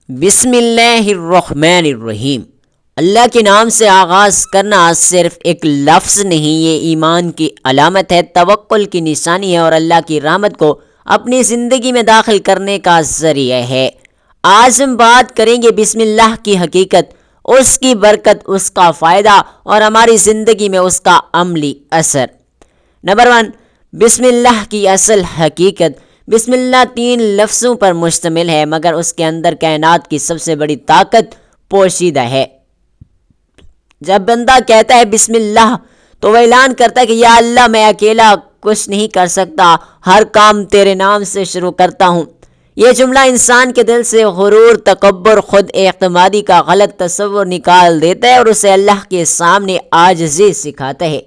بسم اللہ الرحمن الرحیم۔ اللہ کے نام سے آغاز کرنا صرف ایک لفظ نہیں، یہ ایمان کی علامت ہے، توکل کی نشانی ہے اور اللہ کی رحمت کو اپنی زندگی میں داخل کرنے کا ذریعہ ہے۔ آج ہم بات کریں گے بسم اللہ کی حقیقت، اس کی برکت، اس کا فائدہ اور ہماری زندگی میں اس کا عملی اثر۔ نمبر 1، بسم اللہ کی اصل حقیقت۔ بسم اللہ 3 لفظوں پر مشتمل ہے، مگر اس کے اندر کائنات کی سب سے بڑی طاقت پوشیدہ ہے۔ جب بندہ کہتا ہے بسم اللہ تو وہ اعلان کرتا ہے کہ یا اللہ، میں اکیلا کچھ نہیں کر سکتا، ہر کام تیرے نام سے شروع کرتا ہوں۔ یہ جملہ انسان کے دل سے غرور، تکبر، خود اعتمادی کا غلط تصور نکال دیتا ہے اور اسے اللہ کے سامنے عاجزی سکھاتا ہے۔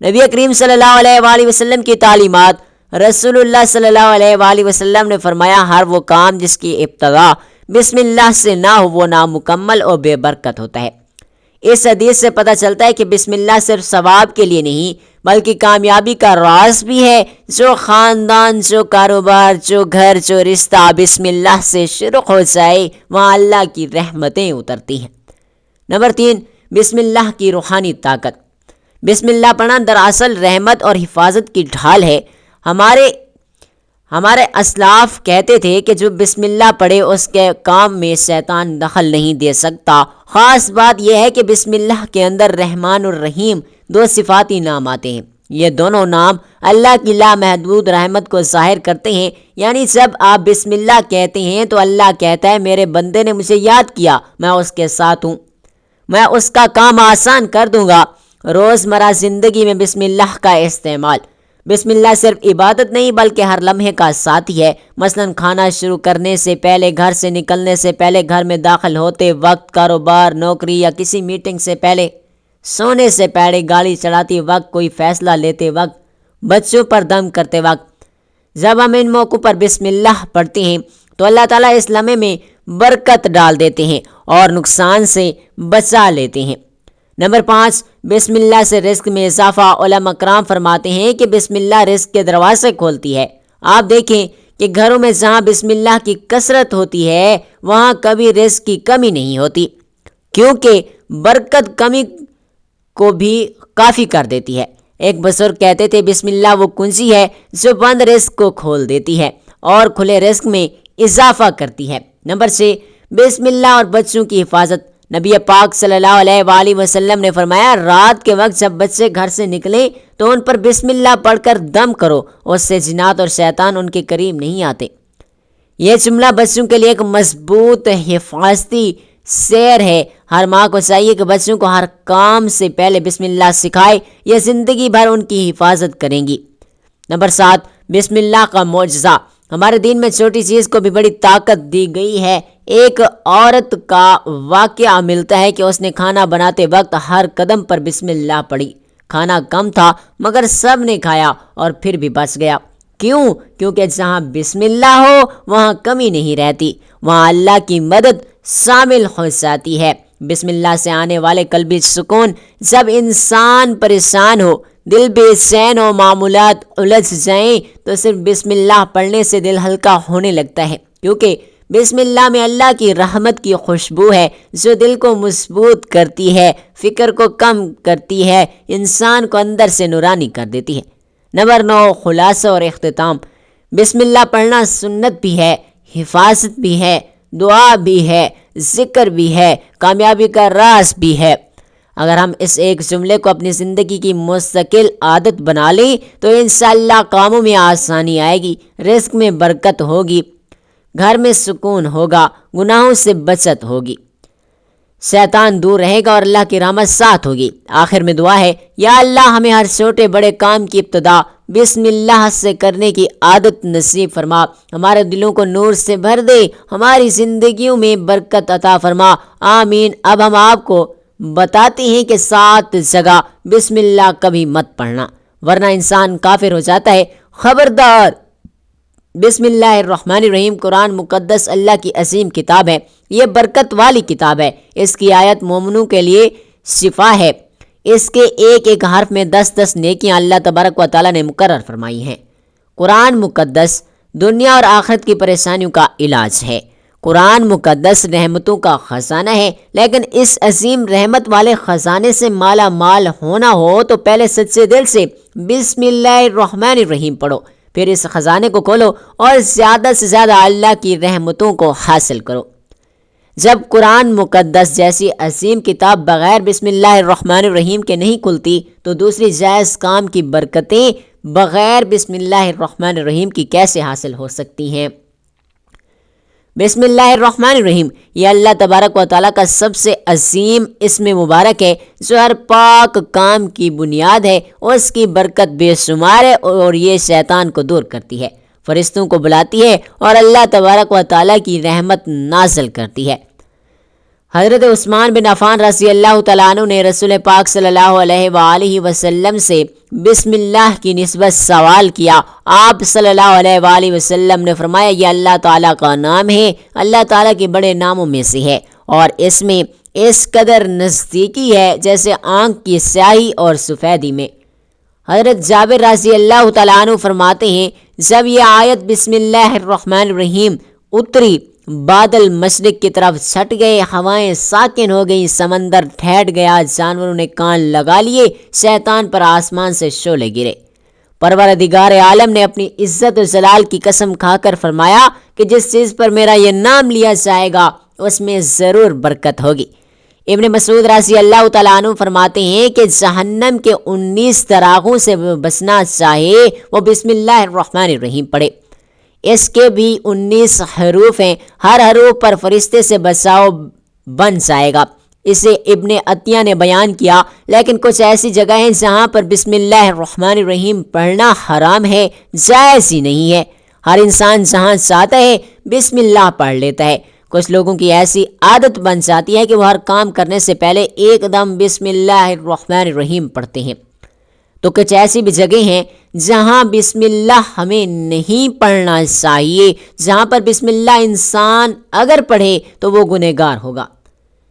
نبی کریم صلی اللہ علیہ وآلہ وسلم کی تعلیمات۔ رسول اللہ صلی اللہ علیہ وآلہ وسلم نے فرمایا، ہر وہ کام جس کی ابتدا بسم اللہ سے نہ ہو وہ نامکمل اور بے برکت ہوتا ہے۔ اس حدیث سے پتہ چلتا ہے کہ بسم اللہ صرف ثواب کے لیے نہیں بلکہ کامیابی کا راز بھی ہے۔ جو خاندان، جو کاروبار، جو گھر، جو رشتہ بسم اللہ سے شروع ہو جائے وہاں اللہ کی رحمتیں اترتی ہیں۔ نمبر 3، بسم اللہ کی روحانی طاقت۔ بسم اللہ پڑھنا دراصل رحمت اور حفاظت کی ڈھال ہے۔ ہمارے اسلاف کہتے تھے کہ جو بسم اللہ پڑھے اس کے کام میں شیطان دخل نہیں دے سکتا۔ خاص بات یہ ہے کہ بسم اللہ کے اندر رحمان الرحیم 2 صفاتی نام آتے ہیں۔ یہ دونوں نام اللہ کی لامحدود رحمت کو ظاہر کرتے ہیں، یعنی جب آپ بسم اللہ کہتے ہیں تو اللہ کہتا ہے میرے بندے نے مجھے یاد کیا، میں اس کے ساتھ ہوں، میں اس کا کام آسان کر دوں گا۔ روزمرہ زندگی میں بسم اللہ کا استعمال۔ بسم اللہ صرف عبادت نہیں بلکہ ہر لمحے کا ساتھی ہے۔ مثلا کھانا شروع کرنے سے پہلے، گھر سے نکلنے سے پہلے، گھر میں داخل ہوتے وقت، کاروبار، نوکری یا کسی میٹنگ سے پہلے، سونے سے پہلے، گاڑی چلاتے وقت، کوئی فیصلہ لیتے وقت، بچوں پر دم کرتے وقت۔ جب ہم ان موقعوں پر بسم اللہ پڑھتے ہیں تو اللہ تعالیٰ اس لمحے میں برکت ڈال دیتے ہیں اور نقصان سے بچا لیتے ہیں۔ نمبر 5، بسم اللہ سے رزق میں اضافہ۔ علماء کرام فرماتے ہیں کہ بسم اللہ رزق کے دروازے کھولتی ہے۔ آپ دیکھیں کہ گھروں میں جہاں بسم اللہ کی کثرت ہوتی ہے وہاں کبھی رزق کی کمی نہیں ہوتی، کیونکہ برکت کمی کو بھی کافی کر دیتی ہے۔ ایک بزرگ کہتے تھے بسم اللہ وہ کنجی ہے جو بند رزق کو کھول دیتی ہے اور کھلے رزق میں اضافہ کرتی ہے۔ نمبر 6، بسم اللہ اور بچوں کی حفاظت۔ نبی پاک صلی اللہ علیہ وآلہ وسلم نے فرمایا، رات کے وقت جب بچے گھر سے نکلیں تو ان پر بسم اللہ پڑھ کر دم کرو، اس سے جنات اور شیطان ان کے قریب نہیں آتے۔ یہ جملہ بچوں کے لیے ایک مضبوط حفاظتی سیر ہے۔ ہر ماں کو چاہیے کہ بچوں کو ہر کام سے پہلے بسم اللہ سکھائے، یہ زندگی بھر ان کی حفاظت کریں گی۔ نمبر 7، بسم اللہ کا معجزہ۔ ہمارے دین میں چھوٹی چیز کو بھی بڑی طاقت دی گئی ہے۔ ایک عورت کا واقعہ ملتا ہے کہ اس نے کھانا بناتے وقت ہر قدم پر بسم اللہ پڑھی۔ کھانا کم تھا مگر سب نے کھایا اور پھر بھی بچ گیا۔ کیوں؟ کیونکہ جہاں بسم اللہ ہو وہاں کمی نہیں رہتی، وہاں اللہ کی مدد شامل ہو جاتی ہے۔ بسم اللہ سے آنے والے قلبی سکون۔ جب انسان پریشان ہو، دل بے چین ہو، معمولات الجھ جائیں تو صرف بسم اللہ پڑھنے سے دل ہلکا ہونے لگتا ہے، کیونکہ بسم اللہ میں اللہ کی رحمت کی خوشبو ہے جو دل کو مضبوط کرتی ہے، فکر کو کم کرتی ہے، انسان کو اندر سے نورانی کر دیتی ہے۔ نمبر 9، خلاصہ اور اختتام۔ بسم اللہ پڑھنا سنت بھی ہے، حفاظت بھی ہے، دعا بھی ہے، ذکر بھی ہے، کامیابی کا راز بھی ہے۔ اگر ہم اس ایک جملے کو اپنی زندگی کی مستقل عادت بنا لیں تو انشاءاللہ کاموں میں آسانی آئے گی، رزق میں برکت ہوگی، گھر میں سکون ہوگا، گناہوں سے بچت ہوگی، شیطان دور رہے گا اور اللہ کی رحمت ساتھ ہوگی۔ آخر میں دعا ہے، یا اللہ ہمیں ہر چھوٹے بڑے کام کی ابتدا بسم اللہ سے کرنے کی عادت نصیب فرما، ہمارے دلوں کو نور سے بھر دے، ہماری زندگیوں میں برکت عطا فرما، آمین۔ اب ہم آپ کو بتاتے ہیں کہ 7 جگہ بسم اللہ کبھی مت پڑھنا ورنہ انسان کافر ہو جاتا ہے۔ خبردار! بسم اللہ الرحمن الرحیم قرآن مقدس اللہ کی عظیم کتاب ہے، یہ برکت والی کتاب ہے۔ اس کی آیت مومنوں کے لیے شفا ہے، اس کے ایک ایک حرف میں 10 نیکیاں اللہ تبارک و تعالیٰ نے مقرر فرمائی ہیں۔ قرآن مقدس دنیا اور آخرت کی پریشانیوں کا علاج ہے۔ قرآن مقدس رحمتوں کا خزانہ ہے، لیکن اس عظیم رحمت والے خزانے سے مالا مال ہونا ہو تو پہلے سچے دل سے بسم اللہ الرحمن الرحیم پڑھو، پھر اس خزانے کو کھولو اور زیادہ سے زیادہ اللہ کی رحمتوں کو حاصل کرو۔ جب قرآن مقدس جیسی عظیم کتاب بغیر بسم اللہ الرحمن الرحیم کے نہیں کھلتی تو دوسری جائز کام کی برکتیں بغیر بسم اللہ الرحمن الرحیم کی کیسے حاصل ہو سکتی ہیں؟ بسم اللہ الرحمن الرحیم یہ اللہ تبارک و تعالیٰ کا سب سے عظیم اسم مبارک ہے جو ہر پاک کام کی بنیاد ہے، اس کی برکت بے شمار ہے اور یہ شیطان کو دور کرتی ہے، فرشتوں کو بلاتی ہے اور اللہ تبارک و تعالیٰ کی رحمت نازل کرتی ہے۔ حضرت عثمان بن عفان رضی اللہ تعالیٰ عنہ نے رسول پاک صلی اللہ علیہ وآلہ وسلم سے بسم اللہ کی نسبت سوال کیا۔ آپ صلی اللہ علیہ وآلہ وسلم نے فرمایا یہ اللہ تعالیٰ کا نام ہے، اللہ تعالیٰ کے بڑے ناموں میں سے ہے اور اس میں اس قدر نزدیکی ہے جیسے آنکھ کی سیاہی اور سفیدی میں۔ حضرت جابر رضی اللہ تعالیٰ عنہ فرماتے ہیں جب یہ آیت بسم اللہ الرحمن الرحیم اتری، بادل مشرق کی طرف چھٹ گئے، ہوائیں ساکن ہو گئی، سمندر ٹھہر گیا، جانوروں نے کان لگا لیے، شیطان پر آسمان سے شعلے گرے۔ پروردگار عالم نے اپنی عزت و جلال کی قسم کھا کر فرمایا کہ جس چیز پر میرا یہ نام لیا جائے گا اس میں ضرور برکت ہوگی۔ ابن مسعود رضی اللہ تعالیٰ عنہ فرماتے ہیں کہ جہنم کے 19 دراغوں سے بچنا چاہے وہ بسم اللہ الرحمن الرحیم پڑھے۔ اس کے بھی 19 حروف ہیں، ہر حروف پر فرشتے سے بچاؤ بن جائے گا۔ اسے ابن عطیہ نے بیان کیا، لیکن کچھ ایسی جگہ ہیں جہاں پر بسم اللہ الرحمن الرحیم پڑھنا حرام ہے، جائز ہی نہیں ہے۔ ہر انسان جہاں چاہتا ہے بسم اللہ پڑھ لیتا ہے۔ کچھ لوگوں کی ایسی عادت بن جاتی ہے کہ وہ ہر کام کرنے سے پہلے ایک دم بسم اللہ الرحمن الرحیم پڑھتے ہیں۔ تو کچھ ایسی بھی جگہ ہیں جہاں بسم اللہ ہمیں نہیں پڑھنا چاہیے، جہاں پر بسم اللہ انسان اگر پڑھے تو وہ گنہگار ہوگا۔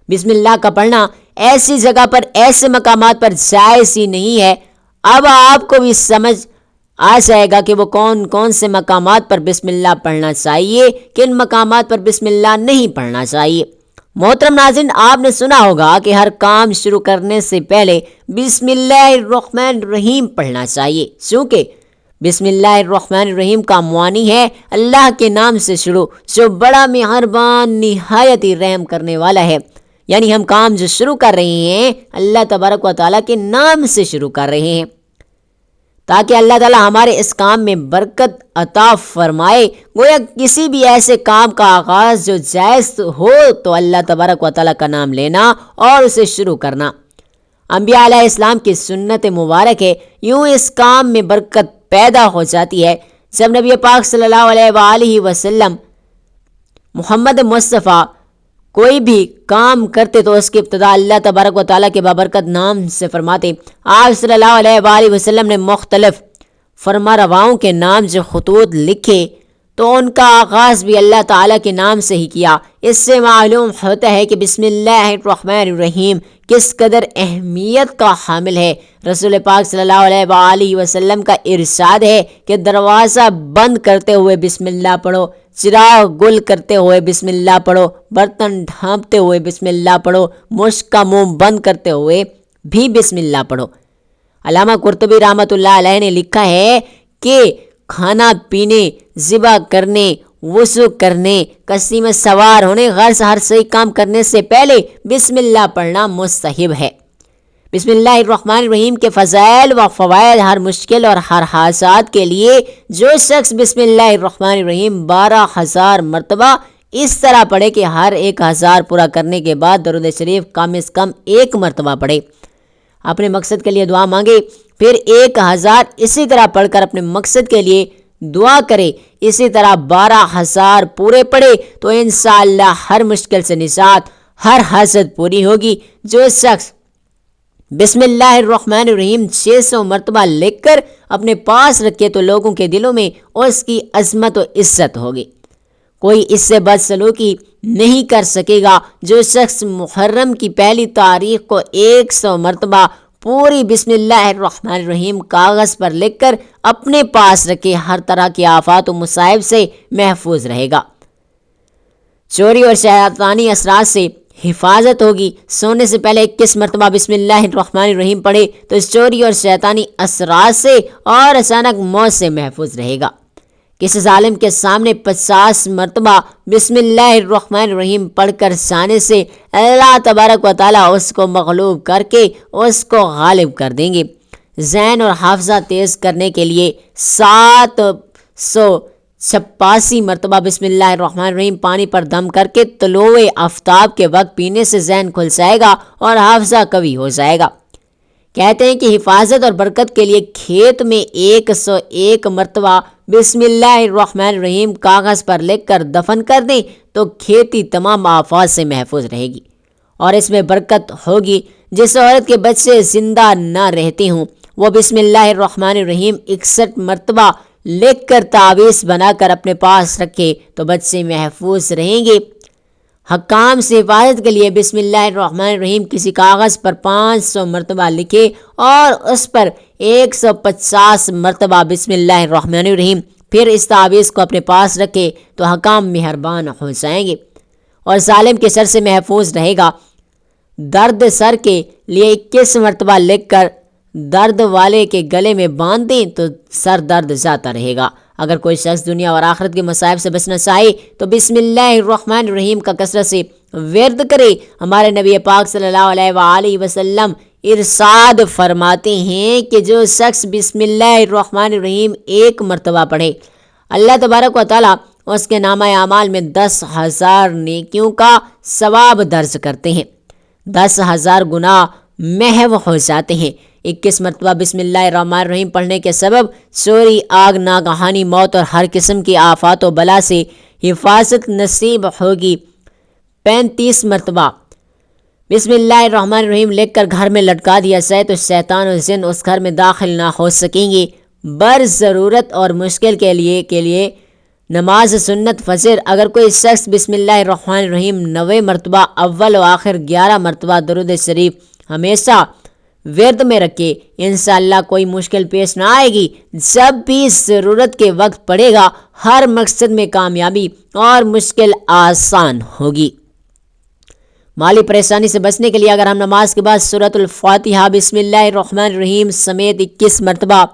بسم اللہ کا پڑھنا ایسی جگہ پر، ایسے مقامات پر جائز ہی نہیں ہے۔ اب آپ کو بھی سمجھ آ جائے گا کہ وہ کون کون سے مقامات پر بسم اللہ پڑھنا چاہیے، کن مقامات پر بسم اللہ نہیں پڑھنا چاہیے۔ محترم ناظرین، آپ نے سنا ہوگا کہ ہر کام شروع کرنے سے پہلے بسم اللہ الرحمن الرحیم پڑھنا چاہیے، چونکہ بسم اللہ الرحمن الرحیم کا معانی ہے اللہ کے نام سے شروع جو بڑا مہربان نہایت ہی رحم کرنے والا ہے۔ یعنی ہم کام جو شروع کر رہے ہیں اللہ تبارک و تعالیٰ کے نام سے شروع کر رہے ہیں تاکہ اللہ تعالیٰ ہمارے اس کام میں برکت عطا فرمائے۔ گویا کسی بھی ایسے کام کا آغاز جو جائز ہو تو اللہ تبارک و تعالیٰ کا نام لینا اور اسے شروع کرنا انبیاء علیہ السلام کی سنت مبارک ہے۔ یوں اس کام میں برکت پیدا ہو جاتی ہے۔ جب نبی پاک صلی اللہ علیہ وآلہ وسلم محمد مصطفیٰ کوئی بھی کام کرتے تو اس کی ابتدا اللہ تبارک و تعالیٰ کے بابرکت نام سے فرماتے۔ آپ صلی اللہ علیہ وآلہ وسلم نے مختلف فرما رواؤں کے نام جو خطوط لکھے تو ان کا آغاز بھی اللہ تعالیٰ کے نام سے ہی کیا۔ اس سے معلوم ہوتا ہے کہ بسم اللہ الرحمن الرحیم کس قدر اہمیت کا حامل ہے۔ رسول پاک صلی اللہ علیہ وآلہ وسلم کا ارشاد ہے کہ دروازہ بند کرتے ہوئے بسم اللہ پڑھو، چراغ گل کرتے ہوئے بسم اللہ پڑھو، برتن ڈھانپتے ہوئے بسم اللہ پڑھو، مشک کا منہ بند کرتے ہوئے بھی بسم اللہ پڑھو۔ علامہ قرطبی رحمۃ اللہ علیہ نے لکھا ہے کہ کھانا پینے، ذبح کرنے، وضو کرنے، کشتی میں سوار ہونے، غرض ہر صحیح کام کرنے سے پہلے بسم اللہ پڑھنا مستحب ہے۔ بسم اللہ الرحمن الرحیم کے فضائل و فوائد ہر مشکل اور ہر حادثات کے لیے جو شخص بسم اللہ الرحمن الرحیم 12,000 مرتبہ اس طرح پڑھے کہ ہر 1,000 پورا کرنے کے بعد درود شریف کم از کم 1 مرتبہ پڑھے، اپنے مقصد کے لیے دعا مانگے، پھر 1,000 اسی طرح پڑھ کر اپنے مقصد کے لیے دعا کرے، اسی طرح 12,000 پورے پڑھے تو انشاءاللہ ہر مشکل سے نجات، ہر حاجت پوری ہوگی۔ جو شخص بسم اللہ الرحمن الرحیم 600 مرتبہ لکھ کر اپنے پاس رکھے تو لوگوں کے دلوں میں اس کی عظمت و عزت ہوگی، کوئی اس سے بد سلوکی نہیں کر سکے گا۔ جو شخص محرم کی پہلی تاریخ کو 100 مرتبہ پوری بسم اللہ الرحمن الرحیم کاغذ پر لکھ کر اپنے پاس رکھے ہر طرح کی آفات و مصائب سے محفوظ رہے گا۔ چوری اور شیطانی اثرات سے حفاظت ہوگی۔ سونے سے پہلے 21 مرتبہ بسم اللہ الرحمن الرحیم پڑھے تو اس چوری اور شیطانی اثرات سے اور اچانک موت سے محفوظ رہے گا۔ کسی ظالم کے سامنے 50 مرتبہ بسم اللہ الرحمن الرحیم پڑھ کر جانے سے اللہ تبارک و تعالیٰ اس کو مغلوب کر کے اس کو غالب کر دیں گے۔ ذہن اور حافظہ تیز کرنے کے لیے 786 مرتبہ بسم اللہ الرحمن الرحیم پانی پر دم کر کے طلوع آفتاب کے وقت پینے سے ذہن کھل جائے گا اور حافظہ قوی ہو جائے گا۔ کہتے ہیں کہ حفاظت اور برکت کے لیے کھیت میں 101 مرتبہ بسم اللہ الرحمن الرحیم کاغذ پر لکھ کر دفن کر دیں تو کھیتی تمام آفات سے محفوظ رہے گی اور اس میں برکت ہوگی۔ جس عورت کے بچے زندہ نہ رہتے ہوں وہ بسم اللہ الرحمن الرحیم 61 مرتبہ لکھ کر تعویذ بنا کر اپنے پاس رکھے تو بچے محفوظ رہیں گے۔ حکام سے حفاظت کے لیے بسم اللہ الرحمن الرحیم کسی کاغذ پر 500 مرتبہ لکھے اور اس پر 150 مرتبہ بسم اللہ الرحمن الرحیم، پھر اس تعویذ کو اپنے پاس رکھے تو حکام مہربان ہو جائیں گے اور ظالم کے سر سے محفوظ رہے گا۔ درد سر کے لیے 21 مرتبہ لکھ کر درد والے کے گلے میں باندھ دیں تو سر درد جاتا رہے گا۔ اگر کوئی شخص دنیا اور آخرت کے مصائب سے بچنا چاہے تو بسم اللہ الرحمن الرحیم کا کثرت سے ورد کرے۔ ہمارے نبی پاک صلی اللہ علیہ وآلہ وسلم ارشاد فرماتے ہیں کہ جو شخص بسم اللہ الرحمن الرحیم 1 مرتبہ پڑھے اللہ تبارک و تعالیٰ اس کے نامہ اعمال میں 10,000 نیکیوں کا ثواب درج کرتے ہیں، 10,000 گناہ محو ہو جاتے ہیں۔ 21 مرتبہ بسم اللہ الرحمن الرحیم پڑھنے کے سبب چوری، آگ، ناگہانی موت اور ہر قسم کی آفات و بلا سے حفاظت نصیب ہوگی۔ 35 مرتبہ بسم اللہ الرحمن الرحیم لکھ کر گھر میں لٹکا دیا جائے تو شیطان اور جن اس گھر میں داخل نہ ہو سکیں گے۔ بر ضرورت اور مشکل کے لیے نماز سنت فجر اگر کوئی شخص بسم اللہ الرحمن الرحیم 90 مرتبہ اول و آخر 11 مرتبہ درود شریف ہمیشہ ورد میں رکھے، انشاءاللہ کوئی مشکل پیش نہ آئے گی۔ جب بھی ضرورت کے وقت پڑے گا ہر مقصد میں کامیابی اور مشکل آسان ہوگی۔ مالی پریشانی سے بچنے کے لیے اگر ہم نماز کے بعد سورۃ الفاتحہ بسم اللہ الرحمن الرحیم سمیت 21 مرتبہ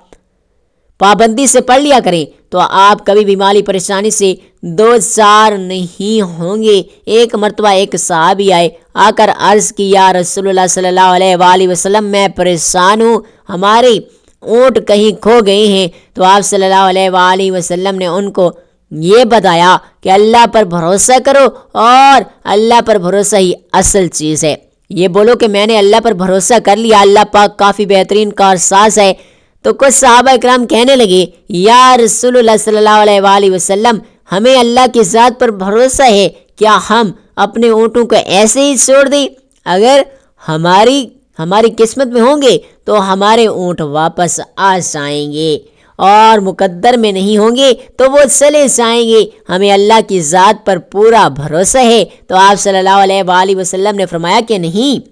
پابندی سے پڑھ لیا کریں تو آپ کبھی بھی مالی پریشانی سے 2 نہیں ہوں گے۔ 1 مرتبہ ایک صحابی آئے، آ کر عرض کی یا رسول اللہ صلی اللہ علیہ وآلہ وسلم میں پریشان ہوں، ہمارے اونٹ کہیں کھو گئے ہیں۔ تو آپ صلی اللہ علیہ وآلہ وسلم نے ان کو یہ بتایا کہ اللہ پر بھروسہ کرو اور اللہ پر بھروسہ ہی اصل چیز ہے۔ یہ بولو کہ میں نے اللہ پر بھروسہ کر لیا، اللہ پاک کافی بہترین کارساز ہے۔ تو کچھ صحابہ اکرام کہنے لگے یا رسول اللہ صلی اللہ علیہ وآلہ وسلم ہمیں اللہ کی ذات پر بھروسہ ہے، کیا ہم اپنے اونٹوں کو ایسے ہی چھوڑ دیں؟ اگر ہماری قسمت میں ہوں گے تو ہمارے اونٹ واپس آ جائیں گے اور مقدر میں نہیں ہوں گے تو وہ چلے جائیں گے، ہمیں اللہ کی ذات پر پورا بھروسہ ہے۔ تو آپ صلی اللہ علیہ وآلہ وسلم نے فرمایا کہ نہیں،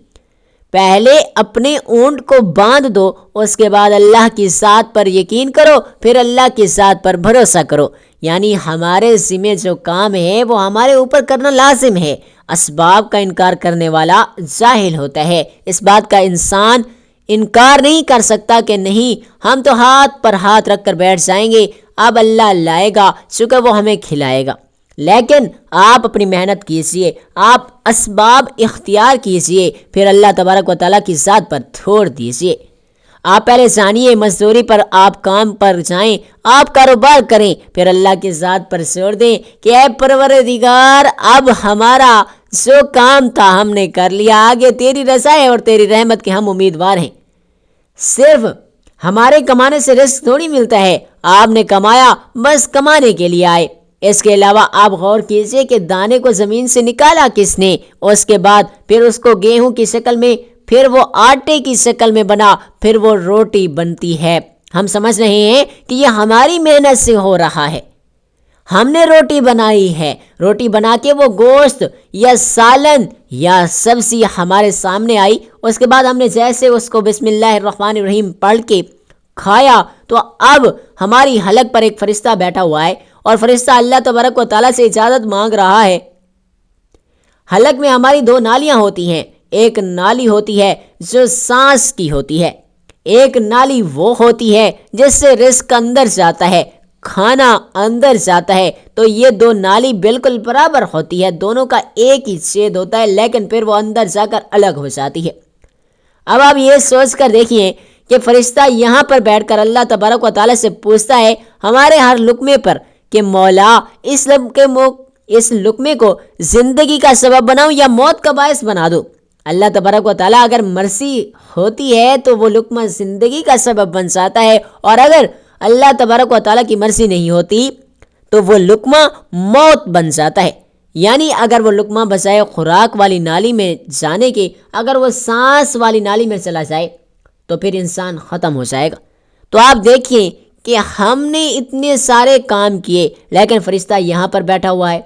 پہلے اپنے اونٹ کو باندھ دو، اس کے بعد اللہ کی ذات پر یقین کرو، پھر اللہ کی ذات پر بھروسہ کرو۔ یعنی ہمارے ذمہ جو کام ہے وہ ہمارے اوپر کرنا لازم ہے۔ اسباب کا انکار کرنے والا جاہل ہوتا ہے، اس بات کا انسان انکار نہیں کر سکتا کہ نہیں ہم تو ہاتھ پر ہاتھ رکھ کر بیٹھ جائیں گے، اب اللہ لائے گا، چونکہ وہ ہمیں کھلائے گا۔ لیکن آپ اپنی محنت کیجئے، آپ اسباب اختیار کیجئے، پھر اللہ تبارک و تعالیٰ کی ذات پر چھوڑ دیجئے۔ آپ پہلے جانیے مزدوری پر آپ کام پر جائیں، آپ کاروبار کریں، پھر اللہ کی ذات پر چھوڑ دیں کہ اے پروردگار اب ہمارا جو کام تھا ہم نے کر لیا، آگے تیری رضا ہے اور تیری رحمت کے ہم امیدوار ہیں۔ صرف ہمارے کمانے سے رزق تھوڑی ملتا ہے، آپ نے کمایا بس کمانے کے لیے آئے۔ اس کے علاوہ آپ غور کیجئے کہ دانے کو زمین سے نکالا کس نے، اس کے بعد پھر اس کو گیہوں کی شکل میں، پھر وہ آٹے کی شکل میں بنا، پھر وہ روٹی بنتی ہے۔ ہم سمجھ رہے ہیں کہ یہ ہماری محنت سے ہو رہا ہے، ہم نے روٹی بنائی ہے، روٹی بنا کے وہ گوشت یا سالن یا سبزی ہمارے سامنے آئی، اس کے بعد ہم نے جیسے اس کو بسم اللہ الرحمن الرحیم پڑھ کے کھایا تو اب ہماری حلق پر ایک فرشتہ بیٹھا ہوا ہے اور فرشتہ اللہ تبارک و تعالیٰ سے اجازت مانگ رہا ہے حلق میں ہماری دو نالیاں ہوتی ہیں. ایک نالی ہوتی ہے جو سانس کی ہوتی ہے, ایک نالی وہ ہوتی ہے جس سے رزق اندر جاتا ہے, کھانا اندر جاتا ہے. تو یہ دو نالی بالکل برابر ہوتی ہے, دونوں کا ایک ہی چھید ہوتا ہے, لیکن پھر وہ اندر جا کر الگ ہو جاتی ہے. اب آپ یہ سوچ کر دیکھیے کہ فرشتہ یہاں پر بیٹھ کر اللہ تبارک و تعالیٰ سے پوچھتا ہے ہمارے ہر لقمے پر کہ مولا اس لقمے کو زندگی کا سبب بناؤں یا موت کا باعث بنا دو. اللہ تبارک و تعالیٰ اگر مرضی ہوتی ہے تو وہ لقمہ زندگی کا سبب بن جاتا ہے, اور اگر اللہ تبارک و تعالیٰ کی مرضی نہیں ہوتی تو وہ لقمہ موت بن جاتا ہے. یعنی اگر وہ لقمہ بجائے خوراک والی نالی میں جانے کے اگر وہ سانس والی نالی میں چلا جائے تو پھر انسان ختم ہو جائے گا. تو آپ دیکھیں کہ ہم نے اتنے سارے کام کیے, لیکن فرشتہ یہاں پر بیٹھا ہوا ہے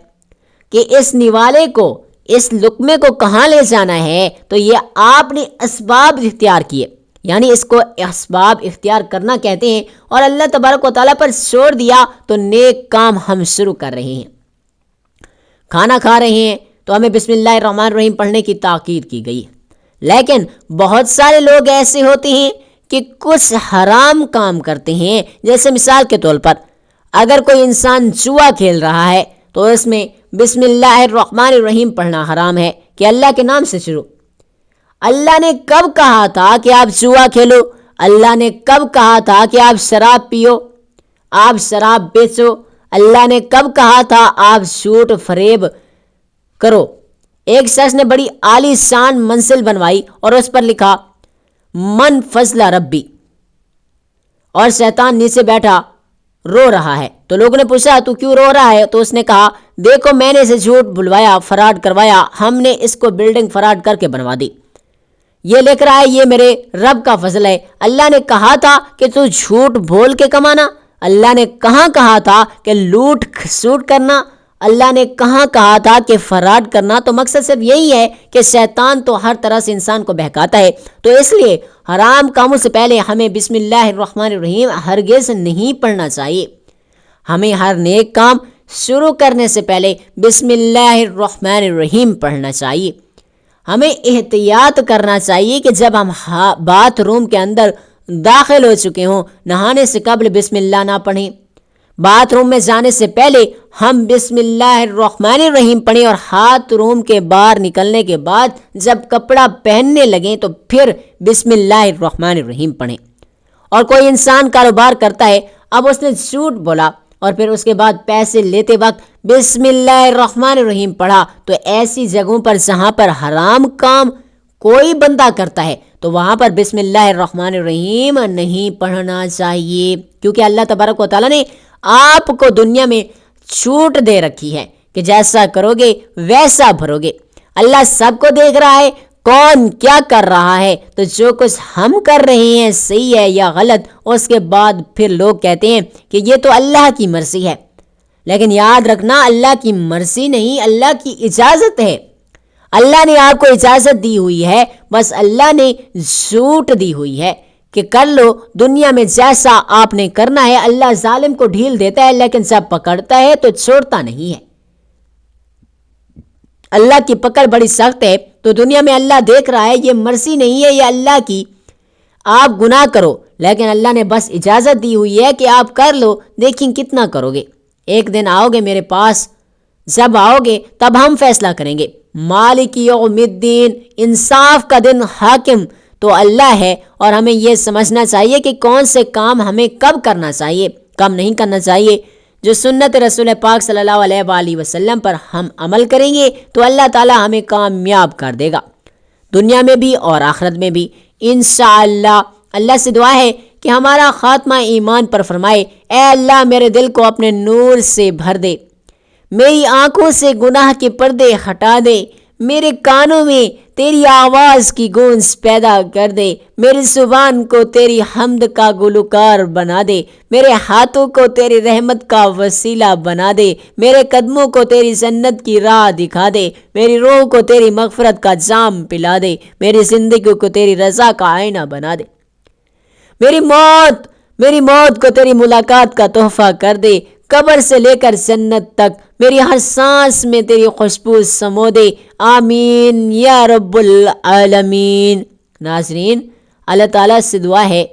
کہ اس نوالے کو, اس لقمے کو کہاں لے جانا ہے. تو یہ آپ نے اسباب اختیار کیے, یعنی اس کو اسباب اختیار کرنا کہتے ہیں, اور اللہ تبارک و تعالیٰ پر چھوڑ دیا تو نیک کام ہم شروع کر رہے ہیں. کھانا کھا رہے ہیں تو ہمیں بسم اللہ الرحمن الرحیم پڑھنے کی تاکید کی گئی, لیکن بہت سارے لوگ ایسے ہوتے ہیں کہ کچھ حرام کام کرتے ہیں. جیسے مثال کے طور پر اگر کوئی انسان جوا کھیل رہا ہے تو اس میں بسم اللہ الرحمن الرحیم پڑھنا حرام ہے کہ اللہ کے نام سے شروع. اللہ نے کب کہا تھا کہ آپ جوا کھیلو؟ اللہ نے کب کہا تھا کہ آپ شراب پیو, آپ شراب بیچو؟ اللہ نے کب کہا تھا آپ جھوٹ فریب کرو؟ ایک شخص نے بڑی عالی شان منزل بنوائی اور اس پر لکھا من فضل ربی, اور شیطان نیچے بیٹھا رو رہا ہے. تو لوگوں نے پوچھا تو کیوں رو رہا ہے؟ تو اس نے کہا دیکھو میں نے اسے جھوٹ بلوایا, فراڈ کروایا, ہم نے اس کو بلڈنگ فراڈ کر کے بنوا دی. یہ لکھ رہا ہے یہ میرے رب کا فضل ہے. اللہ نے کہا تھا کہ تو جھوٹ بول کے کمانا؟ اللہ نے کہاں کہا تھا کہ لوٹ سوٹ کرنا؟ اللہ نے کہاں کہا تھا کہ فراڈ کرنا؟ تو مقصد صرف یہی ہے کہ شیطان تو ہر طرح سے انسان کو بہکاتا ہے. تو اس لیے حرام کاموں سے پہلے ہمیں بسم اللہ الرحمن الرحیم ہرگز نہیں پڑھنا چاہیے. ہمیں ہر نیک کام شروع کرنے سے پہلے بسم اللہ الرحمن الرحیم پڑھنا چاہیے. ہمیں احتیاط کرنا چاہیے کہ جب ہم باتھ روم کے اندر داخل ہو چکے ہوں نہانے سے قبل بسم اللہ نہ پڑھیں. باتھ روم میں جانے سے پہلے ہم بسم اللہ الرحمن الرحیم پڑھیں, اور ہاتھ روم کے باہر نکلنے کے بعد جب کپڑا پہننے لگیں تو پھر بسم اللہ الرحمن الرحیم پڑھیں. اور کوئی انسان کاروبار کرتا ہے, اب اس نے جھوٹ بولا اور پھر اس کے بعد پیسے لیتے وقت بسم اللہ الرحمن الرحیم پڑھا, تو ایسی جگہوں پر جہاں پر حرام کام کوئی بندہ کرتا ہے تو وہاں پر بسم اللہ الرحمن الرحیم نہیں پڑھنا چاہیے, کیونکہ اللہ تبارک و تعالیٰ نے آپ کو دنیا میں چھوٹ دے رکھی ہے کہ جیسا کرو گے ویسا بھرو گے. اللہ سب کو دیکھ رہا ہے کون کیا کر رہا ہے. تو جو کچھ ہم کر رہے ہیں صحیح ہے یا غلط, اس کے بعد پھر لوگ کہتے ہیں کہ یہ تو اللہ کی مرضی ہے. لیکن یاد رکھنا اللہ کی مرضی نہیں, اللہ کی اجازت ہے. اللہ نے آپ کو اجازت دی ہوئی ہے, بس اللہ نے چھوٹ دی ہوئی ہے کہ کر لو دنیا میں جیسا آپ نے کرنا ہے. اللہ ظالم کو ڈھیل دیتا ہے لیکن جب پکڑتا ہے تو چھوڑتا نہیں ہے. اللہ کی پکڑ بڑی سخت ہے. تو دنیا میں اللہ دیکھ رہا ہے یہ مرضی نہیں ہے, یہ اللہ کی, آپ گناہ کرو, لیکن اللہ نے بس اجازت دی ہوئی ہے کہ آپ کر لو, دیکھیں کتنا کرو گے. ایک دن آؤ گے میرے پاس, جب آؤ گے تب ہم فیصلہ کریں گے. مالک یوم الدین, انصاف کا دن حاکم تو اللہ ہے, اور ہمیں یہ سمجھنا چاہیے کہ کون سے کام ہمیں کب کرنا چاہیے, کب نہیں کرنا چاہیے. جو سنت رسول پاک صلی اللہ علیہ وآلہ وسلم پر ہم عمل کریں گے تو اللہ تعالی ہمیں کامیاب کر دے گا, دنیا میں بھی اور آخرت میں بھی انشاءاللہ. اللہ سے دعا ہے کہ ہمارا خاتمہ ایمان پر فرمائے. اے اللہ میرے دل کو اپنے نور سے بھر دے, میری آنکھوں سے گناہ کے پردے ہٹا دے, میرے کانوں میں تیری آواز کی گونج پیدا کر دے, میری زبان کو تیری حمد کا گلوکار بنا دے, میرے ہاتھوں کو تیری رحمت کا وسیلہ بنا دے, میرے قدموں کو تیری جنت کی راہ دکھا دے, میری روح کو تیری مغفرت کا جام پلا دے, میری زندگی کو تیری رضا کا آئینہ بنا دے, میری موت کو تیری ملاقات کا تحفہ کر دے, قبر سے لے کر جنت تک میری ہر سانس میں تیری خوشبو سمو دے، آمین یا رب العالمین۔ ناظرین، اللہ تعالیٰ سے دعا ہے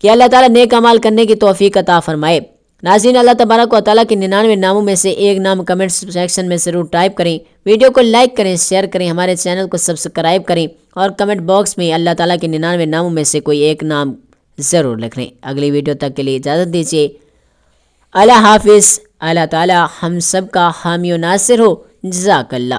کہ اللہ تعالیٰ نیک اعمال کرنے کی توفیق عطا فرمائے۔ ناظرین، اللہ تبارک و تعالیٰ کے 99 ناموں میں سے ایک نام کمنٹ سیکشن میں ضرور ٹائپ کریں، ویڈیو کو لائک کریں، شیئر کریں، ہمارے چینل کو سبسکرائب کریں اور کمنٹ باکس میں اللہ تعالیٰ کے 99 ناموں میں سے کوئی ایک نام ضرور لکھ لیں۔ اگلی ویڈیو تک کے لیے اجازت دیجیے، اللہ حافظ۔ اللہ تعالیٰ ہم سب کا حامی و ناصر ہو۔ جزاک اللہ۔